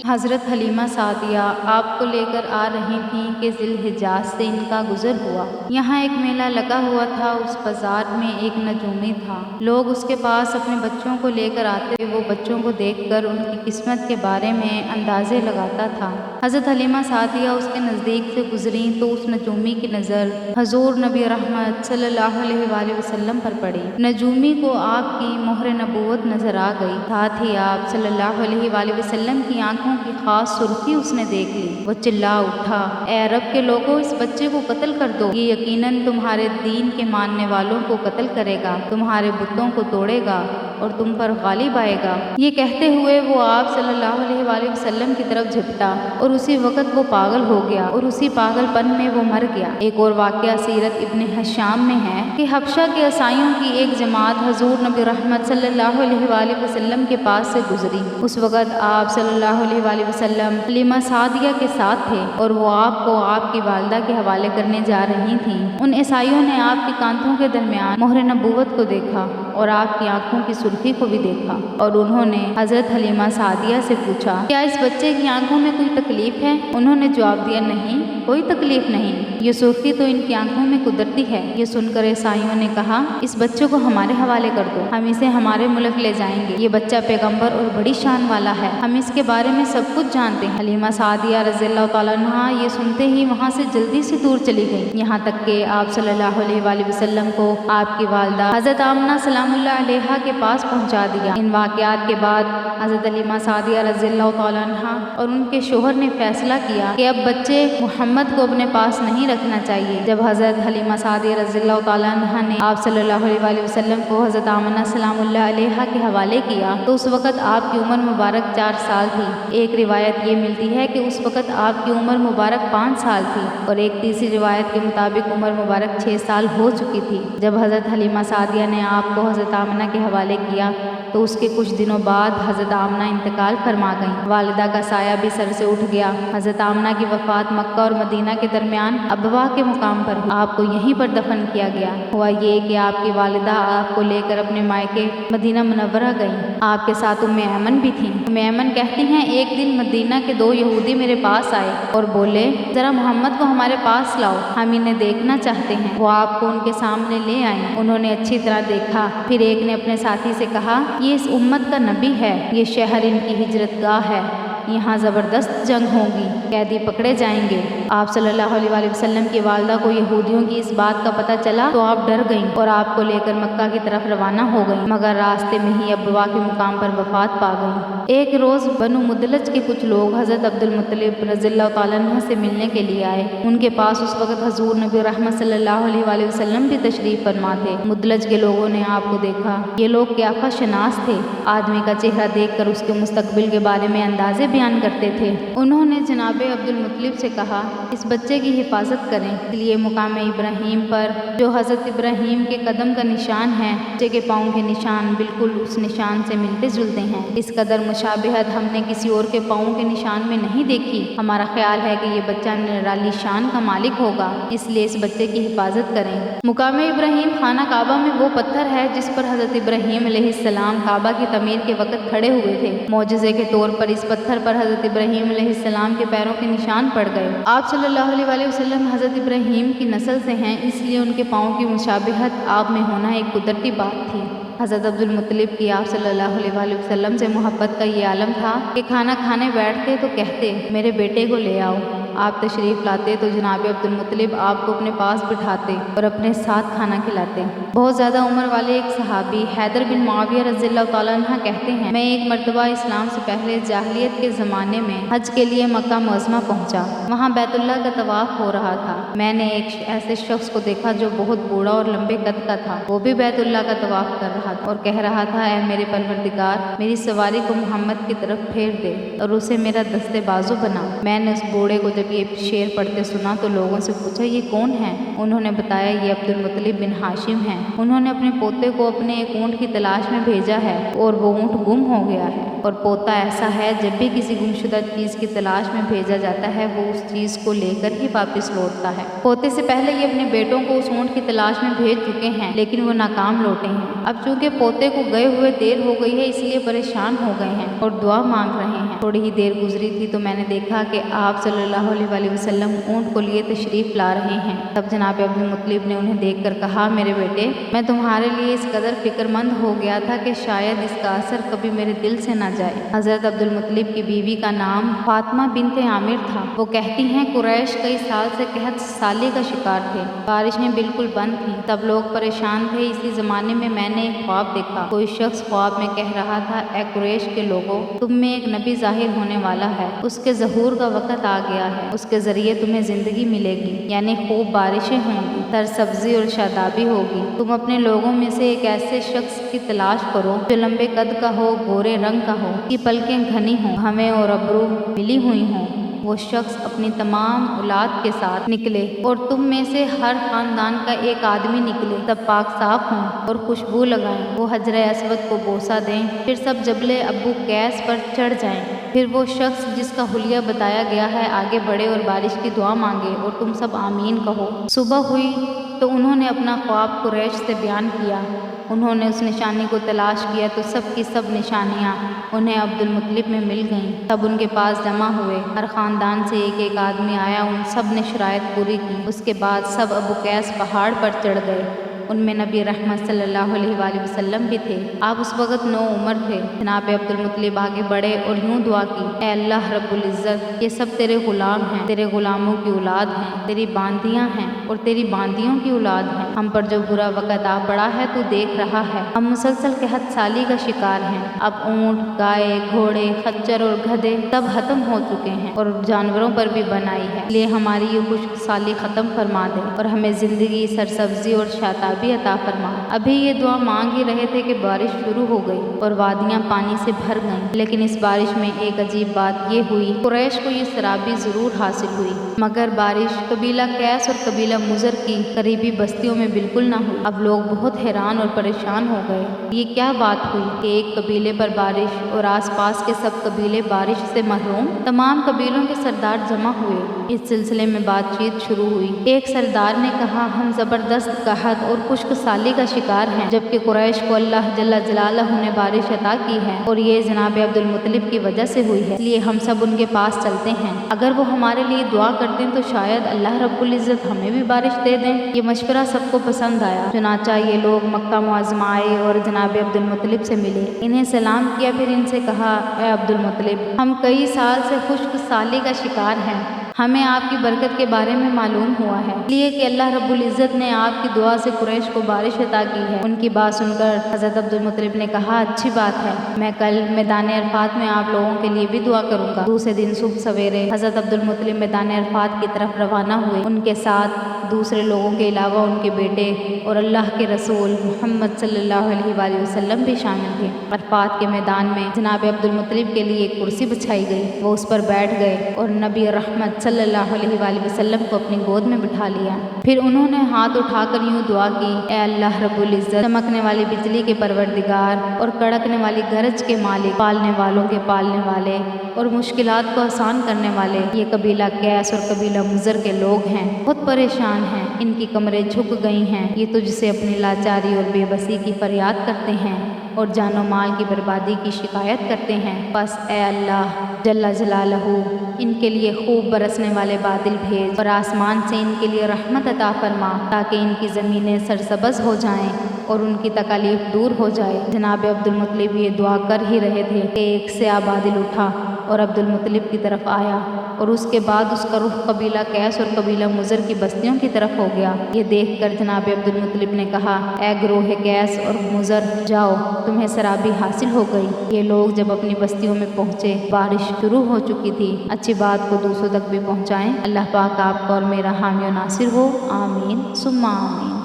حضرت حلیمہ سعدیہ آپ کو لے کر آ رہی تھیں کہ ذی الحجاز سے ان کا گزر ہوا۔ یہاں ایک میلہ لگا ہوا تھا، اس بازار میں ایک نجومی تھا۔ لوگ اس کے پاس اپنے بچوں کو لے کر آتے، وہ بچوں کو دیکھ کر ان کی قسمت کے بارے میں اندازے لگاتا تھا۔ حضرت حلیمہ سعدیہ اس کے نزدیک سے گزریں تو اس نجومی کی نظر حضور نبی رحمت صلی اللہ علیہ وآلہ وسلم پر پڑی۔ نجومی کو آپ کی مہر نبوت نظر آ گئی، ساتھ ہی آپ صلی اللہ علیہ وآلہ وسلم کی آنکھوں کی خاص سرخی اس نے دیکھ لی۔ وہ چلا اٹھا، اے عرب کے لوگوں، اس بچے کو قتل کر دو، یہ یقیناً تمہارے دین کے ماننے والوں کو قتل کرے گا، تمہارے بتوں کو توڑے گا اور تم پر غالب آئے گا۔ یہ کہتے ہوئے وہ آپ صلی اللہ علیہ وآلہ وسلم کی طرف جھپٹا اور اسی وقت وہ پاگل ہو گیا اور اسی پاگل پن میں وہ مر گیا۔ ایک اور واقعہ سیرت ابن ہشام میں ہے کہ حبشہ کے عیسائیوں کی ایک جماعت حضور نبی رحمت صلی اللہ علیہ وآلہ وسلم کے پاس سے گزری۔ اس وقت آپ صلی اللہ علیہ وآلہ وسلم حلیمہ سعدیہ کے ساتھ تھے اور وہ آپ کو آپ کی والدہ کے حوالے کرنے جا رہی تھیں۔ ان عیسائیوں نے آپ کی کانتوں کے درمیان مہر نبوت کو دیکھا اور آپ کی آنکھوں کی سرخی کو بھی دیکھا، اور انہوں نے حضرت حلیمہ سعدیہ سے پوچھا، کیا اس بچے کی آنکھوں میں کوئی تکلیف ہے؟ انہوں نے جواب دیا، نہیں، کوئی تکلیف نہیں، یہ سرخی تو ان کی آنکھوں میں قدرتی ہے۔ یہ سن کر عیسائیوں نے کہا، اس بچے کو ہمارے حوالے کر دو، ہم اسے ہمارے ملک لے جائیں گے، یہ بچہ پیغمبر اور بڑی شان والا ہے، ہم اس کے بارے میں سب کچھ جانتے ہیں۔ حلیمہ سعدیہ رضی اللہ تعالیٰ عنہا یہ سنتے ہی وہاں سے جلدی سے دور چلی گئی، یہاں تک کہ آپ صلی اللہ علیہ وآلہ وسلم کو آپ کی والدہ حضرت آمنہ سلام اللہ علیہا کے پاس پہنچا دیا۔ ان واقعات کے بعد حضرت حلیمہ سعدیہ رضی اللہ تعالیٰ عنہا اور ان کے شوہر نے فیصلہ کیا کہ اب بچے محمد کو اپنے پاس نہیں رکھنا چاہیے۔ جب حضرت حلیمہ سعدیہ رضی اللہ تعالیٰ عنہا نے آپ صلی اللہ علیہ وآلہ وسلم کو حضرت آمنہ سلام اللہ علیہا کے حوالے کیا تو اس وقت آپ کی عمر مبارک 4 سال تھی۔ ایک روایت یہ ملتی ہے کہ اس وقت آپ کی عمر مبارک 5 سال تھی اور ایک تیسری روایت کے مطابق عمر مبارک 6 سال ہو چکی تھی۔ جب حضرت حلیمہ سعدیہ نے آپ کو حضرت آمنہ کے حوالے کیا تو اس کے کچھ دنوں بعد حضرت آمنہ انتقال فرما گئیں۔ والدہ کا سایہ بھی سر سے اٹھ گیا۔ حضرت آمنہ کی وفات مکہ اور مدینہ کے درمیان ابواہ کے مقام پر ہوئی۔ آپ کو یہیں پر دفن کیا گیا۔ ہوا یہ کہ آپ کی والدہ آپ کو لے کر اپنے مائکے مدینہ منورہ گئیں۔ آپ کے ساتھ ام ایمن بھی تھیں۔ ام ایمن کہتی ہیں، ایک دن مدینہ کے 2 یہودی میرے پاس آئے اور بولے، ذرا محمد کو ہمارے پاس لاؤ، ہم انہیں دیکھنا چاہتے ہیں۔ وہ آپ کو ان کے سامنے لے آئیں۔ انہوں نے اچھی طرح دیکھا، پھر ایک نے اپنے ساتھی سے کہا، یہ اس امت کا نبی ہے، یہ شہر ان کی ہجرت گاہ ہے، یہاں زبردست جنگ ہوگی، قیدی پکڑے جائیں گے۔ آپ صلی اللہ علیہ وآلہ وسلم کی والدہ کو یہودیوں کی اس بات کا پتہ چلا تو آپ ڈر گئیں اور آپ کو لے کر مکہ کی طرف روانہ ہو گئیں، مگر راستے میں ہی ابواہ کے مقام پر وفات پا گئیں۔ ایک روز بنو مدلج کے کچھ لوگ حضرت عبد المطلب رضی اللہ تعالیٰ عنہ سے ملنے کے لیے آئے۔ ان کے پاس اس وقت حضور نبی رحمت صلی اللہ علیہ وآلہ وسلم بھی تشریف فرما تھے۔ مدلج کے لوگوں نے آپ کو دیکھا۔ یہ لوگ قیافہ شناس تھے، آدمی کا چہرہ دیکھ کر اس کے مستقبل کے بارے میں اندازے بیان کرتے تھے۔ انہوں نے جناب عبد المطلب سے کہا، اس بچے کی حفاظت کریں، اس لیے مقام ابراہیم پر جو حضرت ابراہیم کے قدم کا نشان ہے، بچے کے پاؤں کے نشان بالکل اس نشان سے ملتے جلتے ہیں۔ اس قدر مشابہت ہم نے کسی اور کے پاؤں کے نشان میں نہیں دیکھی۔ ہمارا خیال ہے کہ یہ بچہ نرالی شان کا مالک ہوگا، اس لیے اس بچے کی حفاظت کریں۔ مقام ابراہیم خانہ کعبہ میں وہ پتھر ہے جس پر حضرت ابراہیم علیہ السلام کعبہ کی تعمیر کے وقت کھڑے ہوئے تھے۔ معجزے کے طور پر اس پتھر پر حضرت ابراہیم علیہ السلام کے پیروں کے نشان پڑ گئے۔ آپ صلی اللہ علیہ وآلہ وسلم حضرت ابراہیم کی نسل سے ہیں، اس لیے ان کے پاؤں کی مشابہت آپ میں ہونا ایک قدرتی بات تھی۔ حضرت عبد المطلب کی آپ صلی اللہ علیہ وآلہ وسلم سے محبت کا یہ عالم تھا کہ کھانا کھانے بیٹھتے تو کہتے، میرے بیٹے کو لے آؤ۔ آپ تشریف لاتے تو جناب عبد المطلب آپ کو اپنے پاس بٹھاتے اور اپنے ساتھ کھانا کھلاتے۔ بہت زیادہ عمر والے ایک صحابی حیدر بن معاویہ رضی اللہ تعالیٰ عنہ کہتے ہیں، میں ایک مرتبہ اسلام سے پہلے جاہلیت کے زمانے میں حج کے لیے مکہ معظمہ پہنچا۔ وہاں بیت اللہ کا طواف ہو رہا تھا۔ میں نے ایک ایسے شخص کو دیکھا جو بہت بوڑھا اور لمبے قد کا تھا، وہ بھی بیت اللہ کا طواف کر رہا تھا اور کہہ رہا تھا، اے میرے پروردگار، میری سواری کو محمد کی طرف پھیر دے اور اسے میرا دستے بازو بنا۔ میں نے اس بوڑھے کو جب جب یہ شعر پڑھتے سنا تو لوگوں سے پوچھا یہ کون ہے؟ انہوں نے بتایا یہ عبد المطلب بن ہاشم ہیں۔ انہوں نے اپنے پوتے کو اپنے ایک اونٹ کی تلاش میں بھیجا ہے اور وہ اونٹ گم ہو گیا ہے، اور پوتا ایسا ہے جب بھی کسی گمشدہ چیز کی تلاش میں بھیجا جاتا ہے وہ اس چیز کو لے کر ہی واپس لوٹتا ہے۔ پوتے سے پہلے یہ اپنے بیٹوں کو اس اونٹ کی تلاش میں بھیج چکے ہیں لیکن وہ ناکام لوٹے ہیں۔ اب چونکہ پوتے کو گئے ہوئے دیر ہو گئی ہے اس لیے پریشان ہو گئے ہیں اور دعا مانگ رہے ہیں۔ تھوڑی ہی دیر گزری تھی تو میں نے دیکھا کہ آپ صلی اللہ علیہ وسلم اونٹ کو لیے تشریف لا رہے ہیں۔ تب جناب عبد المطلب نے انہیں دیکھ کر کہا میرے بیٹے میں تمہارے لیے اس قدر فکر مند ہو گیا تھا کہ شاید اس کا اثر کبھی میرے دل سے نہ جائے۔ حضرت عبد المطلب کی بیوی کا نام فاطمہ بنت عامر تھا۔ وہ کہتی ہیں قریش کئی سال سے قحط سالی کا شکار تھے، بارشیں بالکل بند تھیں، سب لوگ پریشان تھے۔ اسی زمانے میں میں نے ایک خواب دیکھا، کوئی شخص خواب میں کہہ رہا تھا اے قریش کے لوگوں تم میں ایک نبی ظاہر ہونے والا ہے، اس کے ظہور کا وقت آ گیا ہے، اس کے ذریعے تمہیں زندگی ملے گی، یعنی خوب بارشیں ہوں گی، سرسبزی اور شادابی ہوگی۔ تم اپنے لوگوں میں سے ایک ایسے شخص کی تلاش کرو جو لمبے قد کا ہو، گورے رنگ کا ہو، کی پلکیں گھنی ہوں، ہمیں اور ابرو ملی ہوئی ہوں۔ وہ شخص اپنی تمام اولاد کے ساتھ نکلے اور تم میں سے ہر خاندان کا ایک آدمی نکلے، سب پاک صاف ہوں اور خوشبو لگائیں، وہ حجر اسود کو بوسہ دیں، پھر سب جبل ابو قیس پر چڑھ جائیں، پھر وہ شخص جس کا حلیہ بتایا گیا ہے آگے بڑھے اور بارش کی دعا مانگے اور تم سب آمین کہو۔ صبح ہوئی تو انہوں نے اپنا خواب قریش سے بیان کیا۔ انہوں نے اس نشانی کو تلاش کیا تو سب کی سب نشانیاں انہیں عبد المطلب میں مل گئیں۔ سب ان کے پاس جمع ہوئے، ہر خاندان سے ایک ایک آدمی آیا، ان سب نے شرائط پوری کی۔ اس کے بعد سب ابو قیس پہاڑ پر چڑھ گئے، ان میں نبی رحمت صلی اللہ علیہ وآلہ وسلم بھی تھے۔ آپ اس وقت 9 عمر تھے۔ جناب عبد المطلب آگے بڑھے اور یوں دعا کی اے اللہ رب العزت یہ سب تیرے غلام ہیں، تیرے غلاموں کی اولاد ہیں، تیری باندیاں ہیں اور تیری باندیوں کی اولاد ہیں۔ ہم پر جو برا وقت آ پڑا ہے تو دیکھ رہا ہے، ہم مسلسل قحط سالی کا شکار ہیں۔ اب اونٹ، گائے، گھوڑے، خچر اور گدھے سب ختم ہو چکے ہیں اور جانوروں پر بھی بن آئی ہے، اس لیے ہماری یہ خشک سالی ختم فرما دے اور ہمیں زندگی، سرسبزی اور شادابی بھی عطا فرما۔ ابھی یہ دعا مانگ ہی رہے تھے کہ بارش شروع ہو گئی اور وادیاں پانی سے بھر گئیں، لیکن اس بارش میں ایک عجیب بات یہ ہوئی، قریش کو یہ سرابی ضرور حاصل ہوئی مگر بارش قبیلہ قیس اور قبیلہ مضر کی قریبی بستیوں میں بالکل نہ ہوئی۔ اب لوگ بہت حیران اور پریشان ہو گئے، یہ کیا بات ہوئی کہ ایک قبیلے پر بارش اور آس پاس کے سب قبیلے بارش سے محروم؟ تمام قبیلوں کے سردار جمع ہوئے، اس سلسلے میں بات چیت شروع ہوئی۔ ایک سردار نے کہا ہم زبردست قحط اور خشک سالی کا شکار ہیں، جبکہ قریش کو اللہ جل جلالہ نے بارش عطا کی ہے اور یہ جناب عبد المطلب کی وجہ سے ہوئی ہے، اس لیے ہم سب ان کے پاس چلتے ہیں، اگر وہ ہمارے لیے دعا کر دیں تو شاید اللہ رب العزت ہمیں بھی بارش دے دیں۔ یہ مشورہ سب کو پسند آیا، چنانچہ یہ لوگ مکہ معظمہ آئے اور جناب عبد المطلب سے ملے، انہیں سلام کیا، پھر ان سے کہا اے عبد المطلب ہم کئی سال سے خشک سالی کا شکار ہیں، ہمیں آپ کی برکت کے بارے میں معلوم ہوا ہے، اس لیے کہ اللہ رب العزت نے آپ کی دعا سے قریش کو بارش عطا کی ہے۔ ان کی بات سن کر حضرت عبد المطلب نے کہا اچھی بات ہے، میں کل میدان عرفات میں آپ لوگوں کے لیے بھی دعا کروں گا۔ دوسرے دن صبح سویرے حضرت عبد المطلب میدان عرفات کی طرف روانہ ہوئے، ان کے ساتھ دوسرے لوگوں کے علاوہ ان کے بیٹے اور اللہ کے رسول محمد صلی اللہ علیہ وآلہ وسلم بھی شامل تھے۔ عرفات کے میدان میں جناب عبد المطلب کے لیے ایک کرسی بچھائی گئی، وہ اس پر بیٹھ گئے اور نبی رحمت صلی اللہ علیہ وآلہ وسلم کو اپنی گود میں بٹھا لیا۔ پھر انہوں نے ہاتھ اٹھا کر یوں دعا کی اے اللہ رب العزت چمکنے والی بجلی کے پروردگار اور کڑکنے والی گرج کے مالک، پالنے والوں کے پالنے والے اور مشکلات کو آسان کرنے والے، یہ قبیلہ قیس اور قبیلہ مضر کے لوگ ہیں، بہت پریشان ہیں، ان کی کمریں جھک گئی ہیں، یہ تجھ سے اپنی لاچاری اور بے بسی کی فریاد کرتے ہیں اور جان و مال کی بربادی کی شکایت کرتے ہیں، بس اے اللہ جل جلالہ ان کے لیے خوب برسنے والے بادل بھیج اور آسمان سے ان کے لیے رحمت عطا فرما تاکہ ان کی زمینیں سرسبز ہو جائیں اور ان کی تکالیف دور ہو جائے۔ جناب عبد المطلب یہ دعا کر ہی رہے تھے کہ ایک سیاہ بادل اٹھا اور عبد المطلب کی طرف آیا اور اس کے بعد اس کا رخ قبیلہ قیس اور قبیلہ مضر کی بستیوں کی طرف ہو گیا۔ یہ دیکھ کر جناب عبد المطلب نے کہا اے گروہ قیس اور مضر جاؤ، تمہیں سرابی حاصل ہو گئی۔ یہ لوگ جب اپنی بستیوں میں پہنچے بارش شروع ہو چکی تھی، اچھی بات کو دوسروں تک بھی پہنچائیں۔ اللہ پاک آپ کا اور میرا حامی و ناصر ہو، آمین ثم آمین۔